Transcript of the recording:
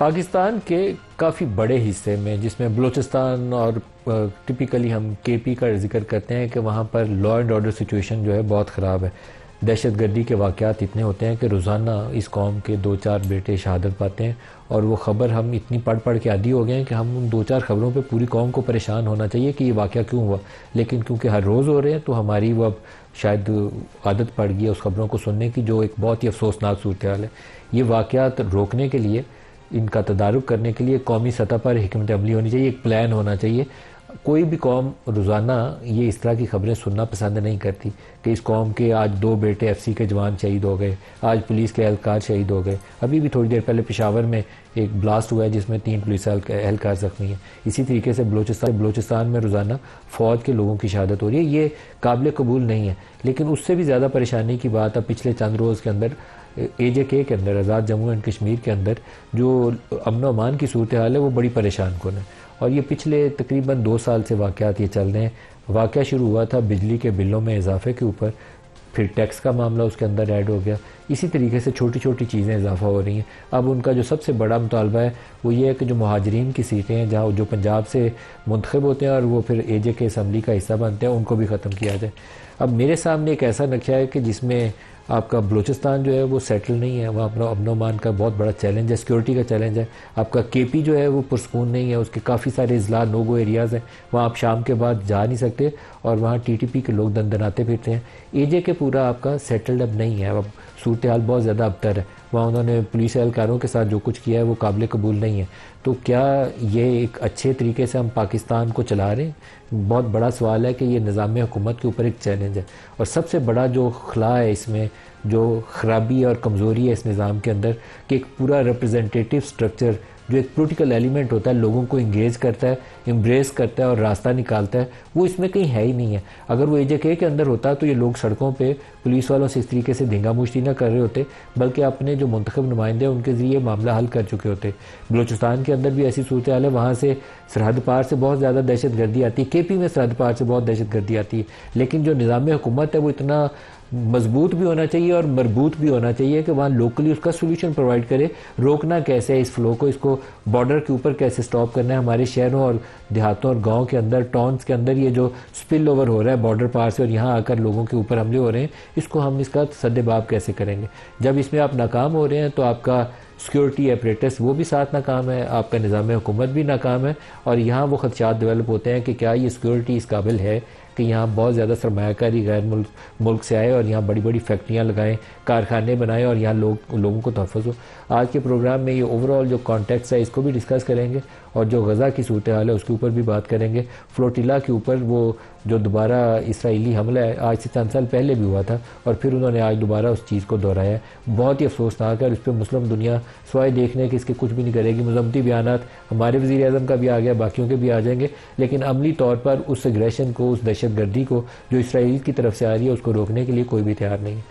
पाकिस्तान के काफ़ी बड़े हिस्से में, जिसमें बलूचिस्तान और टिपिकली हम केपी का जिक्र करते हैं कि वहाँ पर लॉ एंड ऑर्डर सिचुएशन जो है बहुत ख़राब है। दहशतगर्दी के वाक़यात इतने होते हैं कि रोज़ाना इस कौम के 2-4 बेटे शहादत पाते हैं, और वो ख़बर हम इतनी पढ़ पढ़ के आदी हो गए हैं कि हम उन 2-4 ख़बरों पे पूरी कौम को परेशान होना चाहिए कि ये वाक़या क्यों हुआ, लेकिन क्योंकि हर रोज़ हो रहे हैं तो हमारी वो अब शायद आदत पड़ गई है उस ख़बरों को सुनने की, जो एक बहुत ही अफसोसनाक सूरत हाल है। ये वाक़यात रोकने के लिए, इनका तदारुक करने के लिए कौमी सतह पर हिकमत अमली होनी चाहिए, एक प्लान होना चाहिए। कोई भी कौम रोज़ाना ये इस तरह की खबरें सुनना पसंद नहीं करती कि इस कौम के आज 2 बेटे एफसी के जवान शहीद हो गए, आज पुलिस के एहलकार शहीद हो गए। अभी भी थोड़ी देर पहले पेशावर में एक ब्लास्ट हुआ है जिसमें 3 पुलिस एहलकार जख्मी हैं। इसी तरीके से बलूचिस्तान में रोज़ाना फ़ौज के लोगों की शहादत हो रही है। ये काबिल कबूल नहीं है। लेकिन उससे भी ज़्यादा परेशानी की बात अब पिछले चंद रोज़ के अंदर AJK के अंदर, आज़ाद जम्मू एंड कश्मीर के अंदर जो अमन अमान की सूरत हाल है वो बड़ी परेशान कुन है। और ये पिछले तकरीबन 2 साल से वाक़यात ये चल रहे हैं। वाक़या शुरू हुआ था बिजली के बिलों में इजाफे के ऊपर, फिर टैक्स का मामला उसके अंदर ऐड हो गया। इसी तरीके से छोटी छोटी चीज़ें इजाफा हो रही हैं। अब उनका जो सबसे बड़ा मुतालबा है वो ये है कि जो मुहाजिरीन की सीटें हैं, जहाँ जो पंजाब से मुंतखब होते हैं और वो फिर AJK असम्बली का हिस्सा बनते हैं, उनको भी ख़त्म किया जाए। अब मेरे सामने एक ऐसा नक्शा है कि जिसमें आपका बलूचिस्तान जो है वो सेटल नहीं है, वहाँ अपना अमन अमान का बहुत बड़ा चैलेंज है, सिक्योरिटी का चैलेंज है। आपका KP जो है वो पुरसकून नहीं है, उसके काफ़ी सारे इजला नो गो एरियाज़ हैं, वहाँ आप शाम के बाद जा नहीं सकते और वहाँ TTP के लोग दंदनाते फिरते हैं। AJK पूरा आपका सेटल्ड अब नहीं है, अब सूरत हाल बहुत ज़्यादा अबतर है। वहाँ उन्होंने पुलिस एहलकारों के साथ जो कुछ किया है वो काबिल कबूल नहीं है। तो क्या ये एक अच्छे तरीके से हम पाकिस्तान को चला रहे हैं? बहुत बड़ा सवाल है कि ये निज़ाम हुकूमत के ऊपर एक चैलेंज है। और सबसे बड़ा जो खला है इसमें, जो ख़राबी और कमज़ोरी है इस निज़ाम के अंदर, कि एक पूरा रिप्रेजेंटेटिव स्ट्रक्चर जो एक पोलिटिकल एलिमेंट होता है, लोगों को इंगेज करता है, एम्ब्रेस करता है और रास्ता निकालता है, वो इसमें कहीं है ही नहीं है। अगर वो AJK के अंदर होता तो ये लोग सड़कों पे पुलिस वालों से इस तरीके से धींगा मुश्ती न कर रहे होते, बल्कि अपने जो मुंतखब नुमाइंदे हैं उनके ज़रिए मामला हल कर चुके होते। बलूचिस्तान के अंदर भी ऐसी सूरत हाल है, वहाँ से सरहद पार से बहुत ज़्यादा दहशत गर्दी आती है, KP में सरहद पार से बहुत दहशत गर्दी आती है। लेकिन जो निज़ाम हुकूमत है वो इतना मजबूत भी होना चाहिए और मरबूत भी होना चाहिए कि वहाँ लोकली उसका सोल्यूशन प्रोवाइड करे। रोकना कैसे है इस फ्लो को, इसको बॉर्डर के ऊपर कैसे स्टॉप करना है। हमारे शहरों और देहातों और गांव के अंदर, टाउन्स के अंदर ये जो स्पिल ओवर हो रहा है बॉर्डर पार से और यहाँ आकर लोगों के ऊपर हमले हो रहे हैं, इसको हम इसका सद्देबाब कैसे करेंगे। जब इसमें आप नाकाम हो रहे हैं तो आपका सिक्योरिटी एपरेटस वो भी साथ नाकाम है, आपका निज़ाम हुकूमत भी नाकाम है, और यहाँ वो खदशात डेवलप होते हैं कि क्या ये सिक्योरिटी इस काबिल है कि यहाँ बहुत ज़्यादा सरमायाकारी गैर मुल्क से आए और यहाँ बड़ी बड़ी फैक्ट्रियाँ लगाएं, कारखाने बनाएं और यहाँ लोगों को तहफ़्फ़ुज़ हो। आज के प्रोग्राम में ये ओवरऑल जो कॉन्टेक्स्ट है इसको भी डिस्कस करेंगे, और जो गज़ा की सूरत हाल है उसके ऊपर भी बात करेंगे। फ्लोटिला के ऊपर वो जो दोबारा इसराइली हमला है, आज से चंद साल पहले भी हुआ था और फिर उन्होंने आज दोबारा उस चीज़ को दोहराया। बहुत ही अफसोसनाक है और इस पर मुस्लिम दुनिया स्वाय देखने के इसके कुछ भी नहीं करेगी। मज़म्मती बयानात हमारे वज़ीर आज़म का भी आ गया, बाकियों के भी आ जाएंगे, लेकिन अमली तौर पर उस एग्रेशन को, उस दहशत गर्दी को जो इसराइल की तरफ से आ रही है, उसको रोकने के लिए कोई भी तैयार नहीं है।